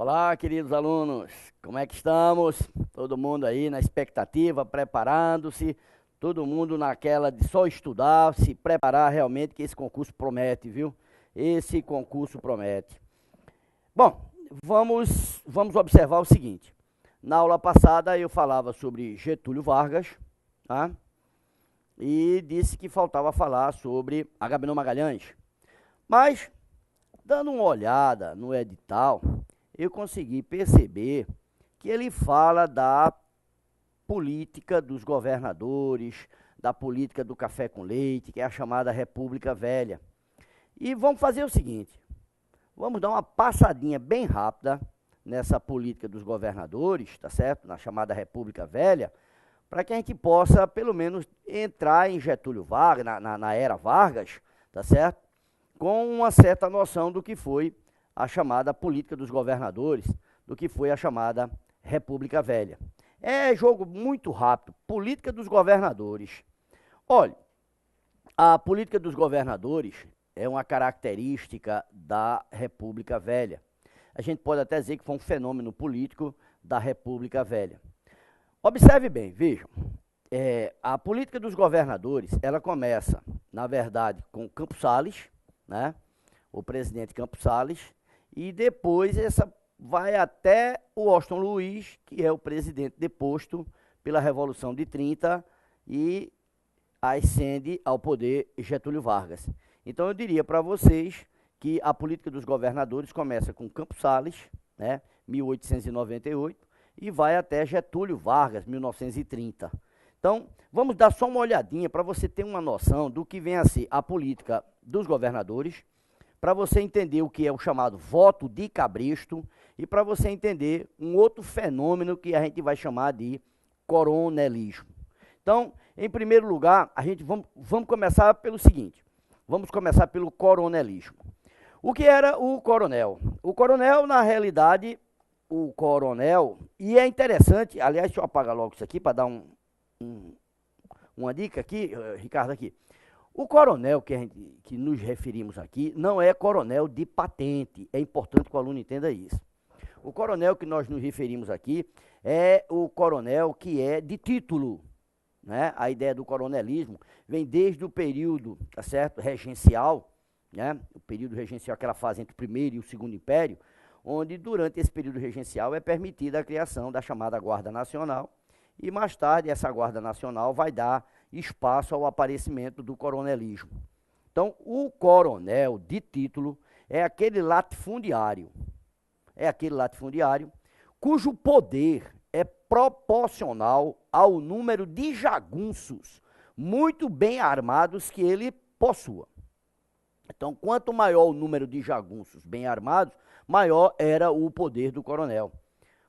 Olá, queridos alunos, como é que estamos? Todo mundo aí na expectativa, preparando-se, todo mundo naquela de só estudar, se preparar realmente, que esse concurso promete, viu? Esse concurso promete. Bom, vamos observar o seguinte. Na aula passada eu falava sobre Getúlio Vargas, tá? E disse que faltava falar sobre Agamenon Magalhães. Mas, dando uma olhada no edital, eu consegui perceber que ele fala da política dos governadores, da política do café com leite, que é a chamada República Velha. E vamos fazer o seguinte, vamos dar uma passadinha bem rápida nessa política dos governadores, tá certo? Na chamada República Velha, para que a gente possa, pelo menos, entrar em Getúlio Vargas, na era Vargas, tá certo? Com uma certa noção do que foi a chamada política dos governadores, do que foi a chamada República Velha. É jogo muito rápido, política dos governadores. Olha, a política dos governadores é uma característica da República Velha. A gente pode até dizer que foi um fenômeno político da República Velha. Observe bem, vejam, a política dos governadores, ela começa, na verdade, com Campos Sales, né? O presidente Campos Sales, e depois essa vai até o Washington Luiz, que é o presidente deposto pela Revolução de 30 e ascende ao poder Getúlio Vargas. Então eu diria para vocês que a política dos governadores começa com Campos Sales, né, 1898, e vai até Getúlio Vargas, 1930. Então, vamos dar só uma olhadinha para você ter uma noção do que vem a ser a política dos governadores, para você entender o que é o chamado voto de cabresto e para você entender um outro fenômeno que a gente vai chamar de coronelismo. Então, em primeiro lugar, vamos começar pelo seguinte, vamos começar pelo coronelismo. O que era o coronel? O coronel, na realidade, e é interessante, aliás, deixa eu apagar logo isso aqui para dar uma dica aqui, Ricardo, aqui. O coronel que nos referimos aqui não é coronel de patente, é importante que o aluno entenda isso. O coronel que nós nos referimos aqui é o coronel que é de título, né? A ideia do coronelismo vem desde o período, tá certo, regencial, né? O período regencial que ela faz entre o primeiro e o segundo império, onde durante esse período regencial é permitida a criação da chamada Guarda Nacional, e mais tarde essa Guarda Nacional vai dar espaço ao aparecimento do coronelismo. Então, o coronel de título é aquele latifundiário, cujo poder é proporcional ao número de jagunços muito bem armados que ele possua. Então, quanto maior o número de jagunços bem armados, maior era o poder do coronel.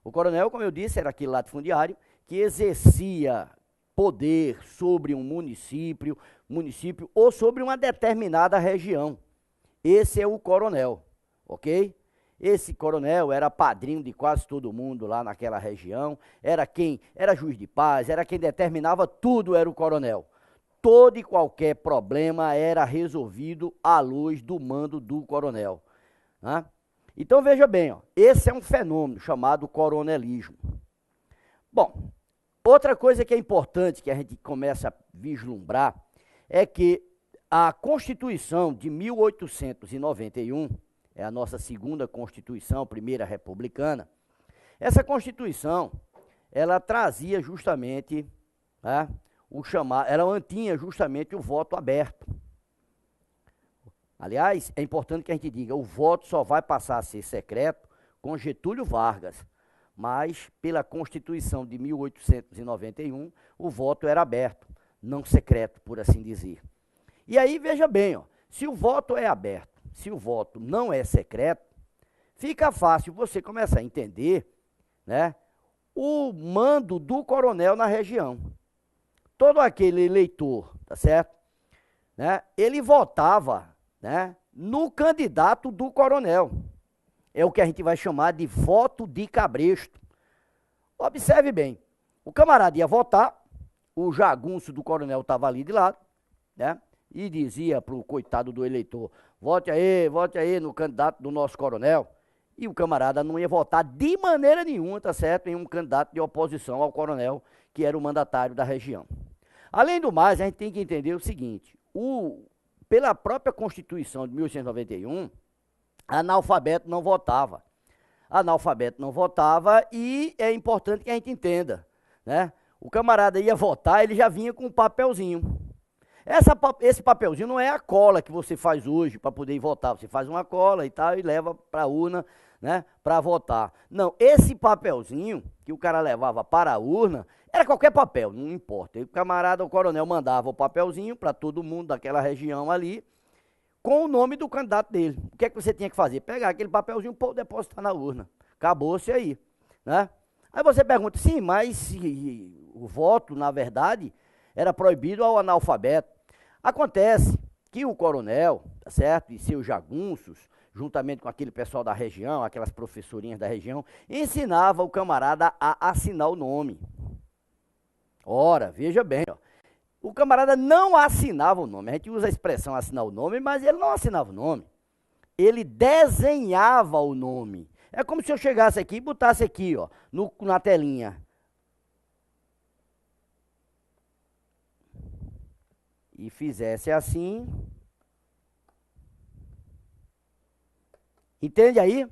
O coronel, como eu disse, era aquele latifundiário que exercia poder sobre um município ou sobre uma determinada região. Esse é o coronel, ok? Esse coronel era padrinho de quase todo mundo lá naquela região, era juiz de paz, era quem determinava tudo, era o coronel. Todo e qualquer problema era resolvido à luz do mando do coronel, né? Então veja bem, ó, esse é um fenômeno chamado coronelismo. Bom, outra coisa que é importante que a gente começa a vislumbrar é que a Constituição de 1891, é a nossa segunda Constituição, primeira republicana, essa Constituição, ela trazia justamente, né, ela mantinha justamente o voto aberto. Aliás, é importante que a gente diga, o voto só vai passar a ser secreto com Getúlio Vargas, mas pela Constituição de 1891, o voto era aberto, não secreto, por assim dizer. E aí, veja bem, ó, se o voto é aberto, se o voto não é secreto, fica fácil você começar a entender, né, o mando do coronel na região. Todo aquele eleitor, tá certo? Né, ele votava, né, no candidato do coronel. É o que a gente vai chamar de voto de cabresto. Observe bem, o camarada ia votar, o jagunço do coronel estava ali de lado, né? E dizia para o coitado do eleitor, vote aí no candidato do nosso coronel. e o camarada não ia votar de maneira nenhuma, tá certo, em um candidato de oposição ao coronel, que era o mandatário da região. Além do mais, a gente tem que entender o seguinte, pela própria Constituição de 1891, analfabeto não votava. Analfabeto não votava e é importante que a gente entenda, né? O camarada ia votar, ele já vinha com um papelzinho. Esse papelzinho não é a cola que você faz hoje para poder ir votar. Você faz uma cola e tal e leva para a urna, né, para votar. Não, esse papelzinho que o cara levava para a urna era qualquer papel, não importa. E o camarada, o coronel, mandava o papelzinho para todo mundo daquela região ali, com o nome do candidato dele. O que é que você tinha que fazer? Pegar aquele papelzinho e depositar na urna. Acabou-se aí, né? Aí você pergunta, sim, mas o voto, na verdade, era proibido ao analfabeto. Acontece que o coronel, tá certo, e seus jagunços, juntamente com aquele pessoal da região, aquelas professorinhas da região, ensinava o camarada a assinar o nome. Ora, veja bem, ó. O camarada não assinava o nome. A gente usa a expressão assinar o nome, mas ele não assinava o nome. Ele desenhava o nome. É como se eu chegasse aqui e botasse aqui, ó, na telinha. E fizesse assim. Entende aí?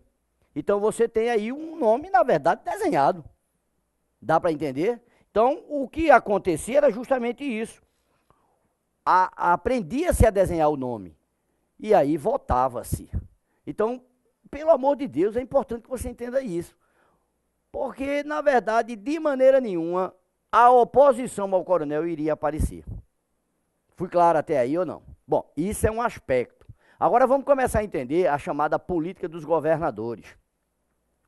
Então você tem aí um nome, na verdade, desenhado. Dá para entender? Então, o que acontecia era justamente isso. Aprendia-se a desenhar o nome. E aí votava-se. Então, pelo amor de Deus, é importante que você entenda isso. Porque, na verdade, de maneira nenhuma, a oposição ao coronel iria aparecer. Fui claro até aí ou não? Bom, isso é um aspecto. Agora vamos começar a entender a chamada política dos governadores.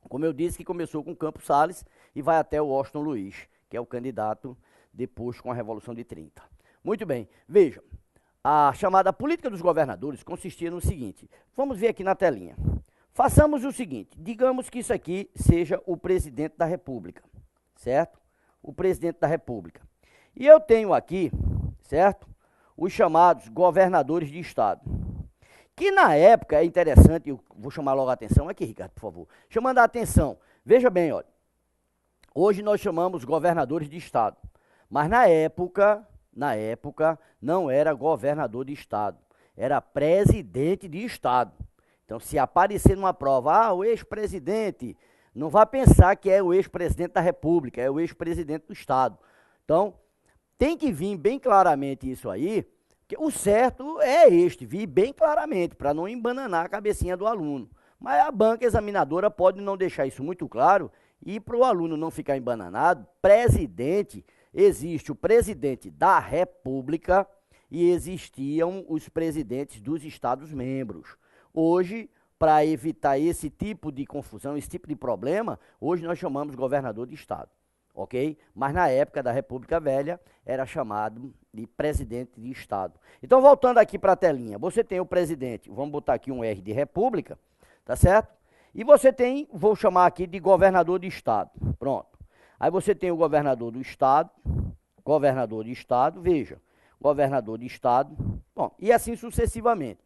Como eu disse, que começou com Campos Salles e vai até o Washington Luiz, que é o candidato depois com a Revolução de 30. Muito bem, vejam, a chamada política dos governadores consistia no seguinte, vamos ver aqui na telinha. Façamos o seguinte, digamos que isso aqui seja o presidente da República, certo? O presidente da República. E eu tenho aqui, certo? Os chamados governadores de estado. Que na época é interessante, eu vou chamar logo a atenção, aqui Ricardo, por favor. Chamando a atenção, veja bem, olha. Hoje nós chamamos governadores de estado, mas na época não era governador de estado, era presidente de estado. Então se aparecer numa prova, o ex-presidente, não vá pensar que é o ex-presidente da República, é o ex-presidente do estado. Então tem que vir bem claramente isso aí, que o certo é vir bem claramente, para não embananar a cabecinha do aluno. Mas a banca examinadora pode não deixar isso muito claro, e para o aluno não ficar embananado, presidente, existe o presidente da República e existiam os presidentes dos Estados-membros. Hoje, para evitar esse tipo de confusão, esse tipo de problema, hoje nós chamamos governador de estado, ok? Mas na época da República Velha, era chamado de presidente de estado. Então, voltando aqui para a telinha, você tem o presidente, vamos botar aqui um R de República, tá certo? E você tem, vou chamar aqui de governador de estado, pronto. Aí você tem o governador do estado, veja, governador de estado, bom, e assim sucessivamente.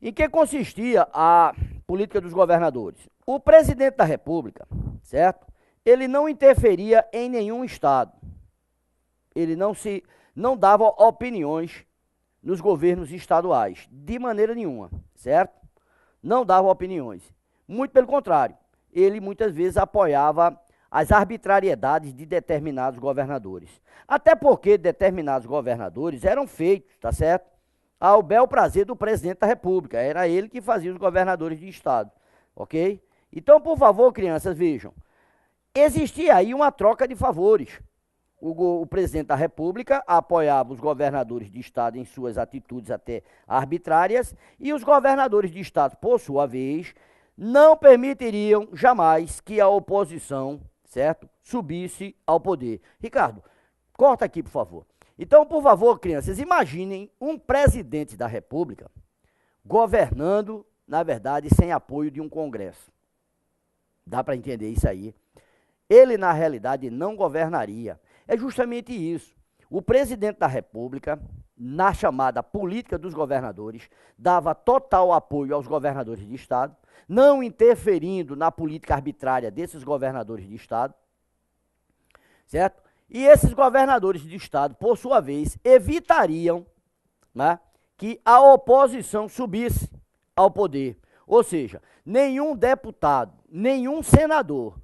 Em que consistia a política dos governadores? O presidente da República, certo? Ele não interferia em nenhum estado. Ele não dava opiniões nos governos estaduais, de maneira nenhuma, certo? Não dava opiniões. Muito pelo contrário, ele muitas vezes apoiava as arbitrariedades de determinados governadores. Até porque determinados governadores eram feitos, tá certo? Ao bel prazer do presidente da República. Era ele que fazia os governadores de estado, ok? Então, por favor, crianças, vejam. Existia aí uma troca de favores. O presidente da República apoiava os governadores de estado em suas atitudes até arbitrárias e os governadores de estado, por sua vez, não permitiriam jamais que a oposição, certo, subisse ao poder. Ricardo, corta aqui, por favor. Então, por favor, crianças, imaginem um presidente da República governando, na verdade, sem apoio de um Congresso. Dá para entender isso aí? Ele, na realidade, não governaria. É justamente isso. O presidente da República, na chamada política dos governadores, dava total apoio aos governadores de estado, não interferindo na política arbitrária desses governadores de estado, certo? E esses governadores de estado, por sua vez, evitariam, né, que a oposição subisse ao poder. Ou seja, nenhum deputado, nenhum senador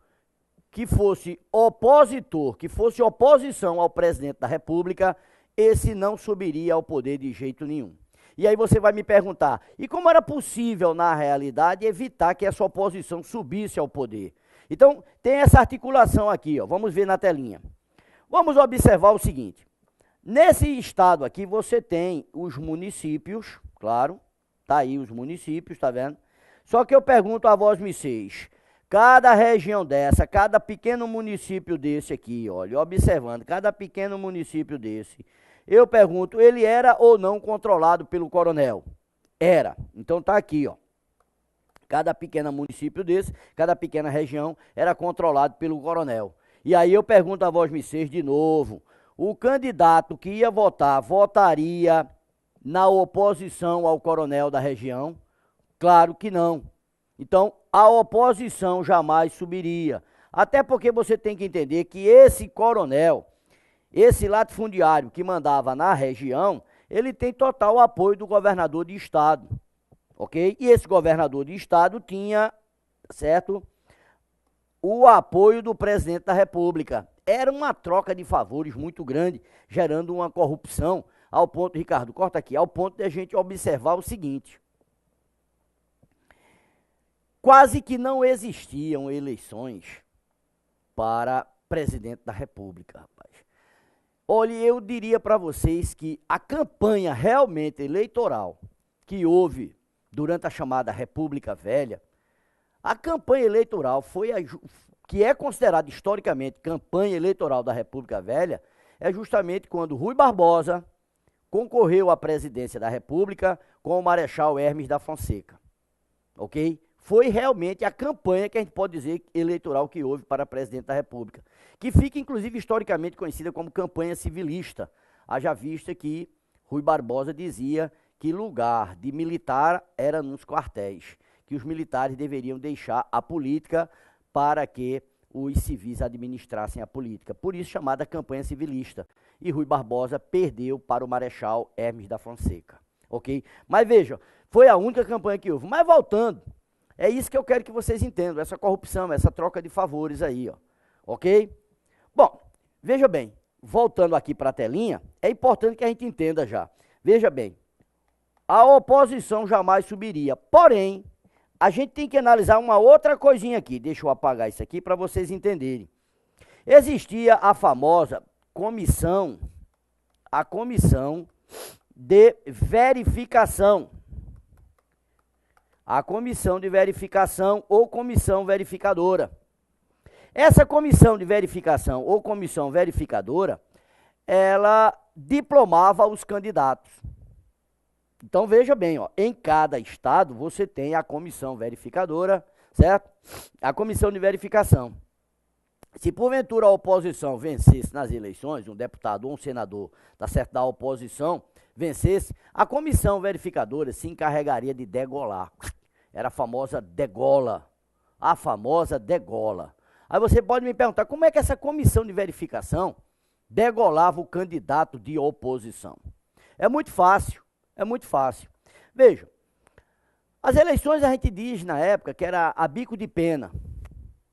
que fosse opositor, que fosse oposição ao presidente da República, esse não subiria ao poder de jeito nenhum. E aí você vai me perguntar, e como era possível, na realidade, evitar que essa oposição subisse ao poder? Então, tem essa articulação aqui, ó, vamos ver na telinha. Vamos observar o seguinte, nesse estado aqui você tem os municípios, claro, tá aí os municípios, tá vendo? Só que eu pergunto a vós, vocês, cada região dessa, cada pequeno município desse aqui, olha, observando, cada pequeno município desse, eu pergunto, ele era ou não controlado pelo coronel? Era. Então tá aqui, ó. Cada pequeno município desse, cada pequena região era controlado pelo coronel. E aí eu pergunto a vós, vocês, de novo, o candidato que ia votar, votaria na oposição ao coronel da região? Claro que não. Então, a oposição jamais subiria. Até porque você tem que entender que esse coronel, esse latifundiário que mandava na região, ele tem total apoio do governador de estado, ok? E esse governador de estado tinha, certo, o apoio do presidente da República. Era uma troca de favores muito grande, gerando uma corrupção, ao ponto, Ricardo, corta aqui, ao ponto de a gente observar o seguinte. Quase que não existiam eleições para presidente da República, rapaz. Olha, eu diria para vocês que a campanha realmente eleitoral que houve durante a chamada República Velha, a campanha eleitoral foi que é considerada historicamente campanha eleitoral da República Velha, é justamente quando Rui Barbosa concorreu à presidência da República com o Marechal Hermes da Fonseca, ok? Foi realmente a campanha que a gente pode dizer eleitoral que houve para presidente da República, que fica inclusive historicamente conhecida como campanha civilista, haja vista que Rui Barbosa dizia que lugar de militar era nos quartéis, que os militares deveriam deixar a política para que os civis administrassem a política, por isso chamada campanha civilista, e Rui Barbosa perdeu para o Marechal Hermes da Fonseca, ok? Mas veja, foi a única campanha que houve, mas voltando, é isso que eu quero que vocês entendam, essa corrupção, essa troca de favores aí, ó, ok? Bom, veja bem, voltando aqui para a telinha, é importante que a gente entenda já. Veja bem, a oposição jamais subiria, porém, a gente tem que analisar uma outra coisinha aqui, deixa eu apagar isso aqui para vocês entenderem. Existia a famosa comissão, a comissão de verificação. A comissão de verificação ou comissão verificadora. Essa comissão de verificação ou comissão verificadora, ela diplomava os candidatos. Então veja bem, ó, em cada estado você tem a comissão verificadora, certo? A comissão de verificação. Se porventura a oposição vencesse nas eleições, um deputado ou um senador, tá certo, da oposição, vencesse, a comissão verificadora se encarregaria de degolar. Era a famosa degola. A famosa degola. Aí você pode me perguntar, como é que essa comissão de verificação degolava o candidato de oposição? É muito fácil, é muito fácil. Veja, as eleições a gente diz na época que era a bico de pena.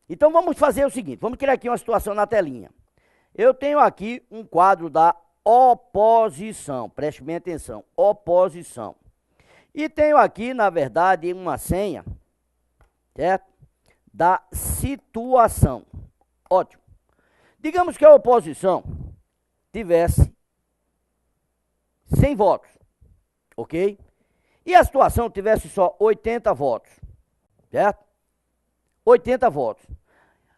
Então vamos fazer o seguinte, vamos criar aqui uma situação na telinha. Eu tenho aqui um quadro da oposição, preste bem atenção, oposição. E tenho aqui, na verdade, uma senha, certo? Da situação. Ótimo. Digamos que a oposição tivesse 100 votos, ok? E a situação tivesse só 80 votos, certo? 80 votos.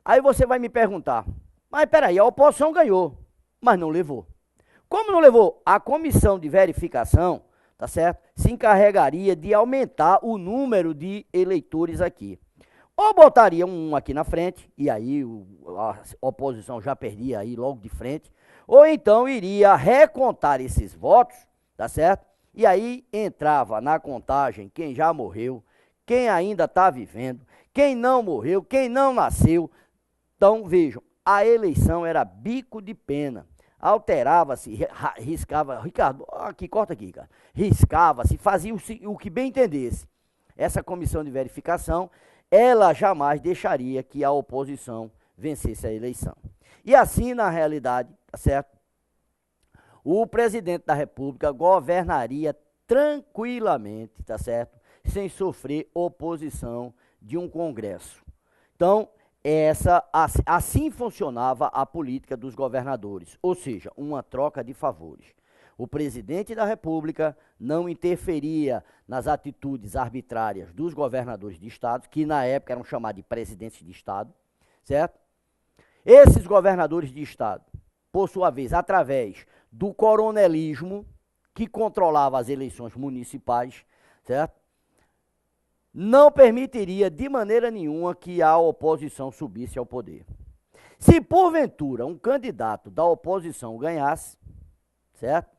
Aí você vai me perguntar, mas peraí, a oposição ganhou, mas não levou. Como não levou? A comissão de verificação, tá certo? Se encarregaria de aumentar o número de eleitores aqui. Ou botaria um aqui na frente, e aí a oposição já perdia aí logo de frente, ou então iria recontar esses votos, tá certo? E aí entrava na contagem quem já morreu, quem ainda está vivendo, quem não morreu, quem não nasceu. Então, vejam, a eleição era bico de pena. Alterava-se, riscava, Ricardo, aqui, corta aqui, cara. Riscava-se, fazia o que bem entendesse. Essa comissão de verificação, ela jamais deixaria que a oposição vencesse a eleição. E assim, na realidade, tá certo? O presidente da República governaria tranquilamente, tá certo? Sem sofrer oposição de um Congresso. Então, assim funcionava a política dos governadores, ou seja, uma troca de favores. O presidente da República não interferia nas atitudes arbitrárias dos governadores de estado, que na época eram chamados de presidentes de estado, certo? Esses governadores de estado, por sua vez, através do coronelismo, que controlava as eleições municipais, certo? Não permitiria de maneira nenhuma que a oposição subisse ao poder. Se porventura um candidato da oposição ganhasse, certo?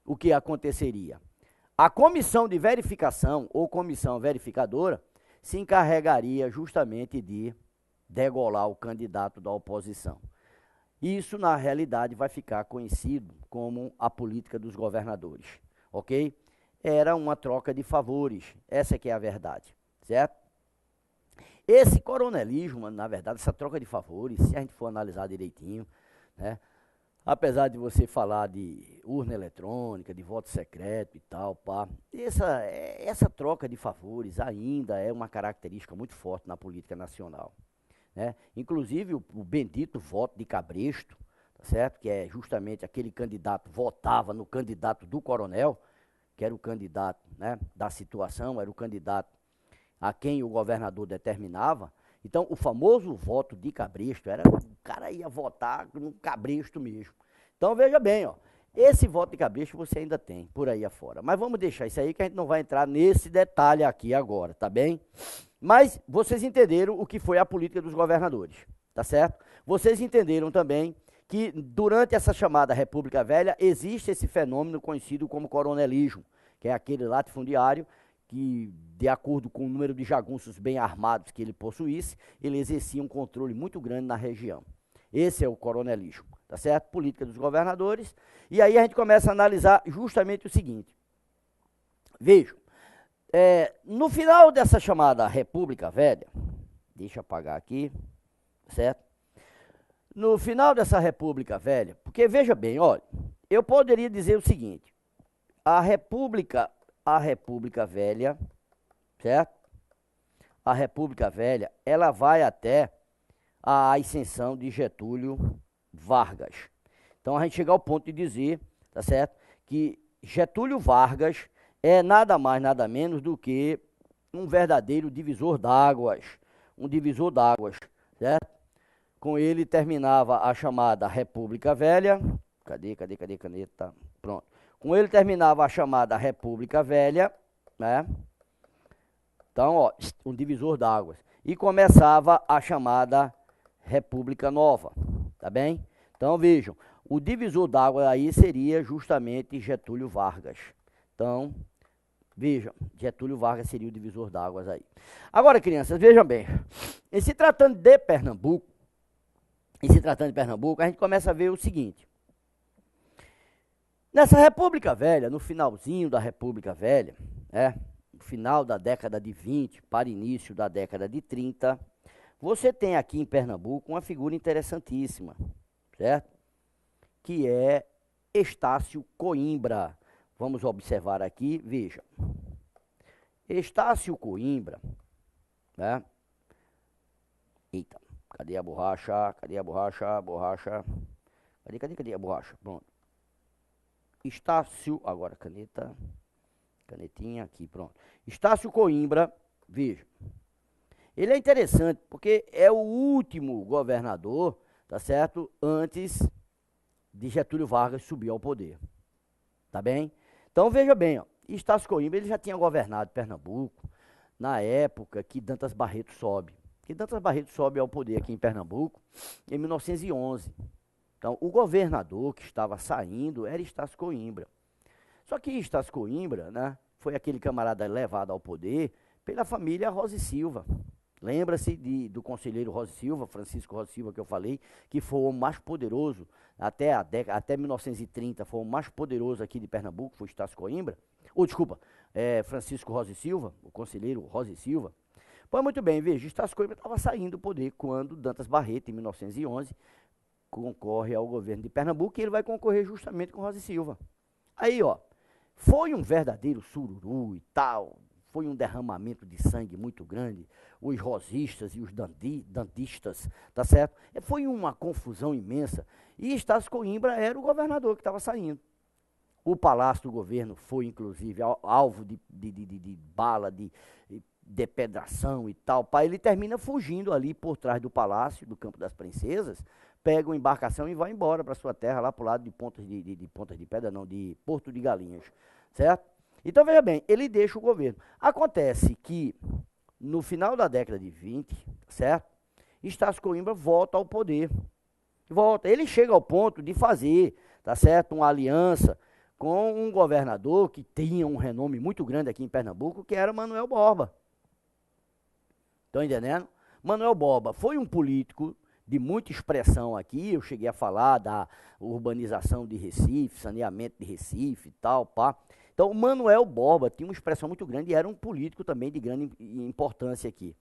O que aconteceria? A comissão de verificação ou comissão verificadora se encarregaria justamente de degolar o candidato da oposição. Isso, na realidade, vai ficar conhecido como a política dos governadores, ok? Era uma troca de favores, essa que é a verdade, certo? Esse coronelismo, na verdade, essa troca de favores, se a gente for analisar direitinho, né? Apesar de você falar de urna eletrônica, de voto secreto e tal, pá, essa troca de favores ainda é uma característica muito forte na política nacional, né? Inclusive o bendito voto de cabresto, tá certo? Que é justamente aquele candidato votava no candidato do coronel, que era o candidato, né, da situação, era o candidato a quem o governador determinava. Então, o famoso voto de cabresto, o cara ia votar no cabresto mesmo. Então, veja bem, ó, esse voto de cabresto você ainda tem por aí afora. Mas vamos deixar isso aí que a gente não vai entrar nesse detalhe aqui agora, tá bem? Mas vocês entenderam o que foi a política dos governadores, tá certo? Vocês entenderam também que durante essa chamada República Velha existe esse fenômeno conhecido como coronelismo, que é aquele latifundiário que, de acordo com o número de jagunços bem armados que ele possuísse, ele exercia um controle muito grande na região. Esse é o coronelismo, tá certo? Política dos governadores. E aí a gente começa a analisar justamente o seguinte. Vejam, no final dessa chamada República Velha, deixa eu apagar aqui, certo? No final dessa República Velha, porque veja bem, olha, eu poderia dizer o seguinte, a República Velha, certo? A República Velha, ela vai até a ascensão de Getúlio Vargas. Então a gente chega ao ponto de dizer, tá certo? Que Getúlio Vargas é nada mais, nada menos do que um verdadeiro divisor d'águas, certo? Com ele terminava a chamada República Velha. Cadê caneta? Pronto. Com ele terminava a chamada República Velha, né? Então, ó, um divisor d'águas. E começava a chamada República Nova, tá bem? Então, vejam, o divisor d'água aí seria justamente Getúlio Vargas. Então, vejam, Getúlio Vargas seria o divisor d'águas aí. Agora, crianças, vejam bem, em se tratando de Pernambuco, a gente começa a ver o seguinte. Nessa República Velha, no finalzinho da República Velha, no final da década de 20 para início da década de 30, você tem aqui em Pernambuco uma figura interessantíssima, certo? Que é Estácio Coimbra. Vamos observar aqui, veja. Estácio Coimbra, né? Eita, cadê a borracha? Cadê a borracha? Cadê a borracha? Pronto. Estácio, agora canetinha aqui, pronto. Estácio Coimbra, veja. Ele é interessante porque é o último governador, tá certo? Antes de Getúlio Vargas subir ao poder. Tá bem? Então veja bem, ó, Estácio Coimbra ele já tinha governado Pernambuco na época que Dantas Barreto sobe. Que Dantas Barreto sobe ao poder aqui em Pernambuco em 1911. Então, o governador que estava saindo era Estácio Coimbra. Só que Estácio Coimbra, né, foi aquele camarada levado ao poder pela família Rosa e Silva. Lembra-se do conselheiro Rosa e Silva, Francisco Rosa e Silva, que eu falei, que foi o mais poderoso, até 1930, foi o mais poderoso aqui de Pernambuco, foi Estácio Coimbra. Desculpa, Francisco Rosa e Silva, o conselheiro Rosa e Silva. Pois muito bem, veja, Estácio Coimbra estava saindo do poder quando Dantas Barreto, em 1911, concorre ao governo de Pernambuco e ele vai concorrer justamente com Rosa e Silva. Aí, ó, foi um verdadeiro sururu e tal, foi um derramamento de sangue muito grande, os rosistas e os dantistas, tá certo? Foi uma confusão imensa e Estácio Coimbra era o governador que estava saindo. O palácio do governo foi, inclusive, alvo de bala, de depedração e tal. Ele termina fugindo ali por trás do palácio, do Campo das Princesas, pega uma embarcação e vai embora para sua terra, lá para o lado de Pontas de Pedra, não, de Porto de Galinhas, certo? Então, veja bem, ele deixa o governo. Acontece que, no final da década de 20, certo? Estácio Coimbra volta ao poder. Ele chega ao ponto de fazer, tá certo? Uma aliança com um governador que tinha um renome muito grande aqui em Pernambuco, que era Manuel Borba. Estão entendendo? Manuel Borba foi um político de muita expressão aqui, eu cheguei a falar da urbanização de Recife, saneamento de Recife e tal, pá. Então, o Manuel Borba tinha uma expressão muito grande e era um político também de grande importância aqui.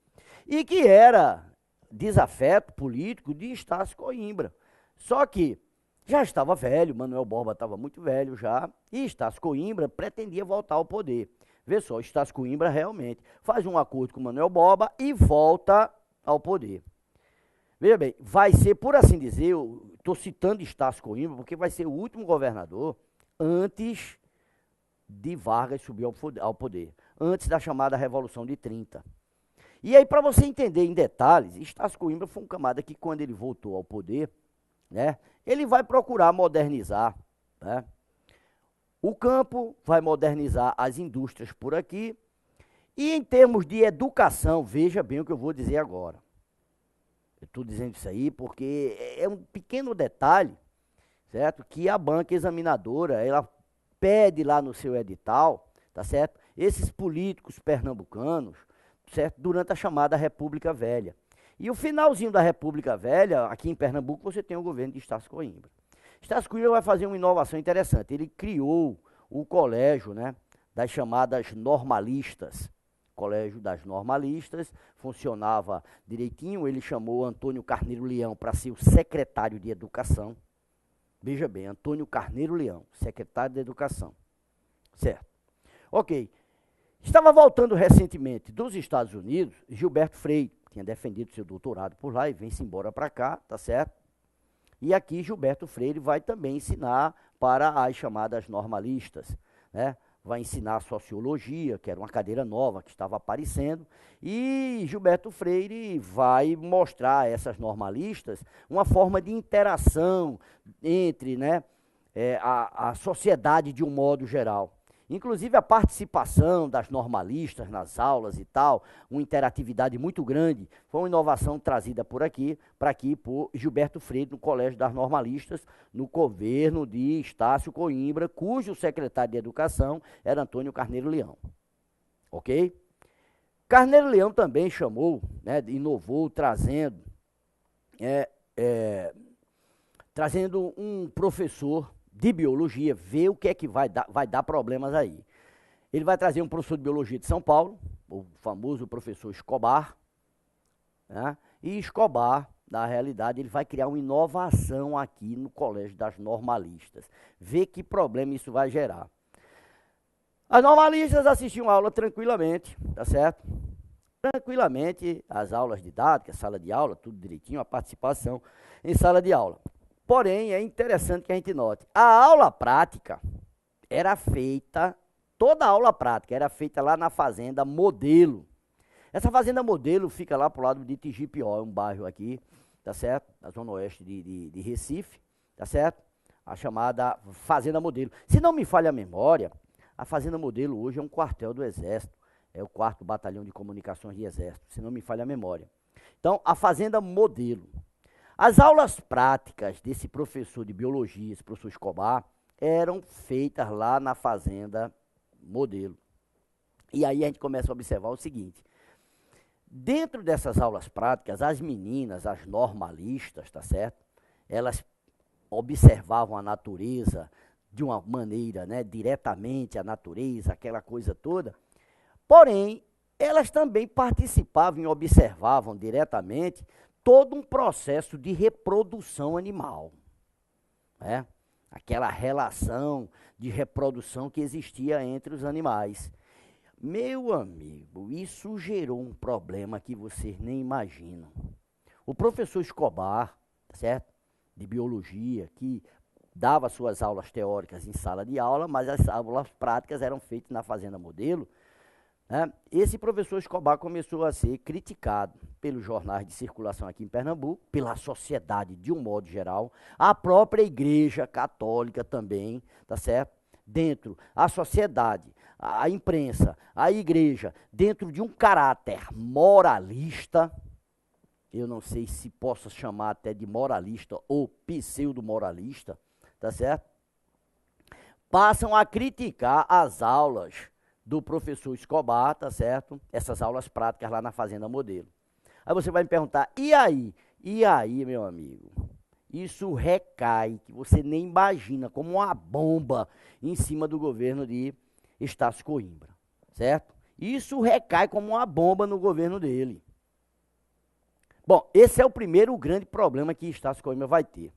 E que era desafeto político de Estácio Coimbra. Só que já estava velho, Manuel Borba estava muito velho já, e Estácio Coimbra pretendia voltar ao poder. Vê só, Estácio Coimbra realmente faz um acordo com Manuel Borba e volta ao poder. Veja bem, vai ser, por assim dizer, eu estou citando Estácio Coimbra, porque vai ser o último governador antes de Vargas subir ao poder, antes da chamada Revolução de 30. E aí, para você entender em detalhes, Estácio Coimbra foi um camarada que, quando ele voltou ao poder, né, ele vai procurar modernizar, né, o campo, vai modernizar as indústrias por aqui, e em termos de educação, veja bem o que eu vou dizer agora. Eu estou dizendo isso aí porque é um pequeno detalhe, certo? Que a banca examinadora, ela pede lá no seu edital, tá certo? Esses políticos pernambucanos, certo? Durante a chamada República Velha. E o finalzinho da República Velha, aqui em Pernambuco, você tem o governo de Estácio Coimbra. Estácio Coimbra vai fazer uma inovação interessante. Ele criou o colégio, né, das chamadas normalistas. Colégio das Normalistas, funcionava direitinho, ele chamou Antônio Carneiro Leão para ser o secretário de Educação. Veja bem, Antônio Carneiro Leão, secretário de Educação. Certo. Ok. Estava voltando recentemente dos Estados Unidos, Gilberto Freire, tinha defendido seu doutorado por lá e vem-se embora para cá, tá certo? E aqui Gilberto Freire vai também ensinar para as chamadas normalistas, né? Vai ensinar sociologia, que era uma cadeira nova que estava aparecendo, e Gilberto Freire vai mostrar a essas normalistas uma forma de interação entre, né, a sociedade de um modo geral. Inclusive a participação das normalistas nas aulas e tal, uma interatividade muito grande, foi uma inovação trazida por aqui por Gilberto Freire, no Colégio das Normalistas, no governo de Estácio Coimbra, cujo secretário de Educação era Antônio Carneiro Leão. Ok? Carneiro Leão também chamou, né, inovou, trazendo um professor de biologia, ver o que é que vai dar problemas aí. Ele vai trazer um professor de biologia de São Paulo, o famoso professor Escobar, né? E Escobar, na realidade, ele vai criar uma inovação aqui no Colégio das Normalistas. Ver que problema isso vai gerar. As normalistas assistiam a aula tranquilamente, tá certo? Tranquilamente, as aulas didáticas, sala de aula, tudo direitinho, a participação em sala de aula. Porém, é interessante que a gente note, a aula prática era feita, toda a aula prática era feita lá na Fazenda Modelo. Essa Fazenda Modelo fica lá pro lado de Tigipió, é um bairro aqui, tá certo? Na zona oeste de Recife, tá certo? A chamada Fazenda Modelo. Se não me falha a memória, a Fazenda Modelo hoje é um quartel do Exército, é o 4º Batalhão de Comunicações de Exército, se não me falha a memória. Então, a Fazenda Modelo. As aulas práticas desse professor de biologia, esse professor Escobar, eram feitas lá na Fazenda Modelo. E aí a gente começa a observar o seguinte: dentro dessas aulas práticas, as meninas, as normalistas, tá certo? Elas observavam a natureza de uma maneira, né, diretamente a natureza, aquela coisa toda. Porém, elas também participavam e observavam diretamente todo um processo de reprodução animal, né? Aquela relação de reprodução que existia entre os animais. Meu amigo, isso gerou um problema que vocês nem imaginam. O professor Escobar, certo? De biologia, que dava suas aulas teóricas em sala de aula, mas as aulas práticas eram feitas na Fazenda Modelo, né? Esse professor Escobar começou a ser criticado pelos jornais de circulação aqui em Pernambuco, pela sociedade de um modo geral, a própria Igreja Católica também, tá certo? Dentro, a sociedade, a imprensa, a igreja, dentro de um caráter moralista, eu não sei se possa chamar até de moralista ou pseudo-moralista, tá certo? Passam a criticar as aulas do professor Escobar, tá certo? Essas aulas práticas lá na Fazenda Modelo. Aí você vai me perguntar, e aí? E aí, meu amigo? Isso recai, que você nem imagina, como uma bomba em cima do governo de Estácio Coimbra, certo? Isso recai como uma bomba no governo dele. Bom, esse é o primeiro grande problema que Estácio Coimbra vai ter.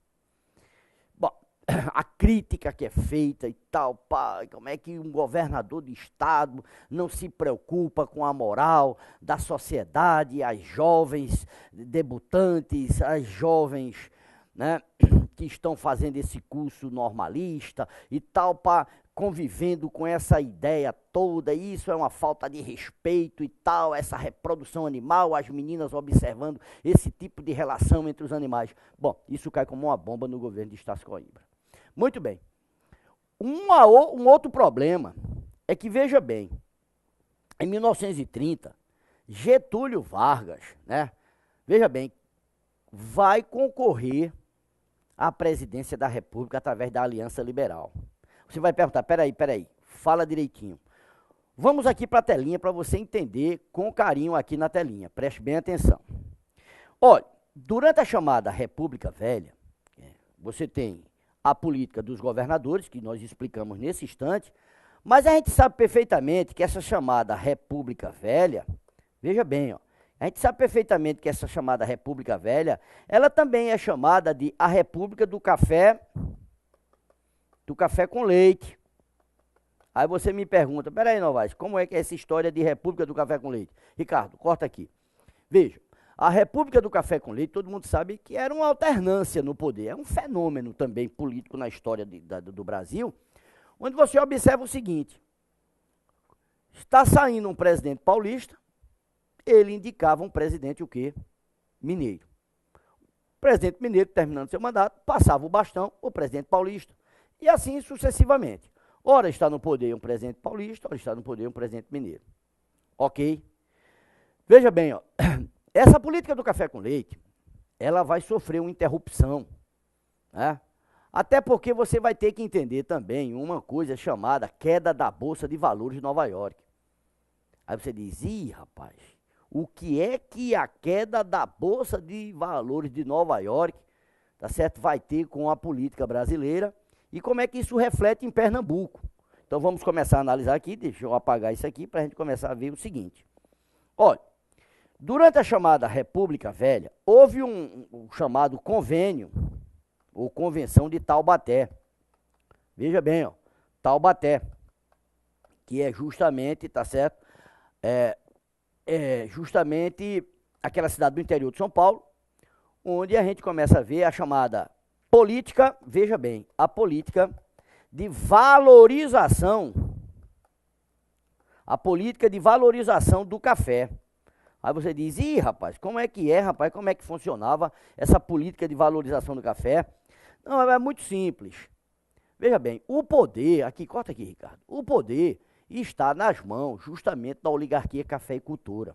Bom, a crítica que é feita e tal, pá, como é que um governador de estado não se preocupa com a moral da sociedade, as jovens debutantes, as jovens, né, que estão fazendo esse curso normalista e tal, pá, convivendo com essa ideia toda, isso é uma falta de respeito e tal, essa reprodução animal, as meninas observando esse tipo de relação entre os animais. Bom, isso cai como uma bomba no governo de Estácio Coimbra. Muito bem. Um outro problema é que, veja bem, em 1930, Getúlio Vargas, né, veja bem, vai concorrer à presidência da República através da Aliança Liberal. Você vai perguntar, peraí, fala direitinho. Vamos aqui para a telinha para você entender com carinho aqui na telinha, preste bem atenção. Olha, durante a chamada República Velha, você tem a política dos governadores, que nós explicamos nesse instante, mas a gente sabe perfeitamente que essa chamada República Velha, veja bem, ó, a gente sabe perfeitamente que essa chamada República Velha, ela também é chamada de a República do Café com leite. Aí você me pergunta, peraí, Novaes, como é que é essa história de República do Café com leite? Ricardo, corta aqui. Veja, a República do Café com leite, todo mundo sabe que era uma alternância no poder, é um fenômeno também político na história do Brasil, onde você observa o seguinte: está saindo um presidente paulista, ele indicava um presidente o quê? Mineiro. O presidente mineiro, terminando seu mandato, passava o bastão ao presidente paulista. E assim sucessivamente. Ora está no poder um presidente paulista, ora está no poder um presidente mineiro. Ok? Veja bem, ó, essa política do café com leite, ela vai sofrer uma interrupção, né? Até porque você vai ter que entender também uma coisa chamada queda da Bolsa de Valores de Nova York. Aí você diz, ih, rapaz, o que é que a queda da Bolsa de Valores de Nova York, tá certo, vai ter com a política brasileira e como é que isso reflete em Pernambuco? Então vamos começar a analisar aqui, deixa eu apagar isso aqui para a gente começar a ver o seguinte. Olha, durante a chamada República Velha, houve um chamado convênio, ou convenção de Taubaté. Veja bem, ó, Taubaté, que é justamente, tá certo, justamente aquela cidade do interior de São Paulo, onde a gente começa a ver a chamada política, veja bem, a política de valorização, do café. Aí você diz, ih, rapaz, como é, rapaz, como é que funcionava essa política de valorização do café? Não, é muito simples. Veja bem, o poder, aqui, corta aqui, Ricardo, o poder está nas mãos justamente da oligarquia cafeicultora.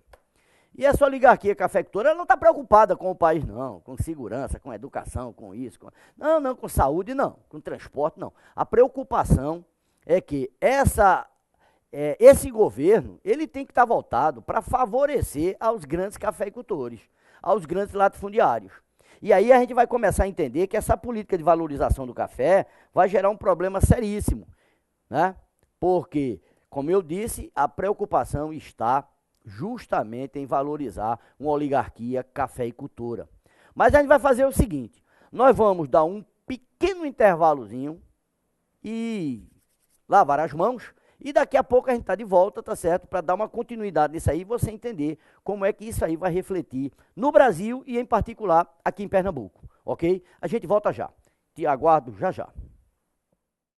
E essa oligarquia cafeicultora, ela não está preocupada com o país, não, com segurança, com educação, com isso, não, com saúde, não, com transporte, não. A preocupação é que esse governo, ele tem que estar voltado para favorecer aos grandes cafeicultores, aos grandes latifundiários. E aí a gente vai começar a entender que essa política de valorização do café vai gerar um problema seríssimo, né? Porque, como eu disse, a preocupação está justamente em valorizar uma oligarquia cafeicultora. Mas a gente vai fazer o seguinte, nós vamos dar um pequeno intervalozinho e lavar as mãos, e daqui a pouco a gente está de volta, tá certo? Para dar uma continuidade nisso aí e você entender como é que isso aí vai refletir no Brasil e em particular aqui em Pernambuco, ok? A gente volta já. Te aguardo já já.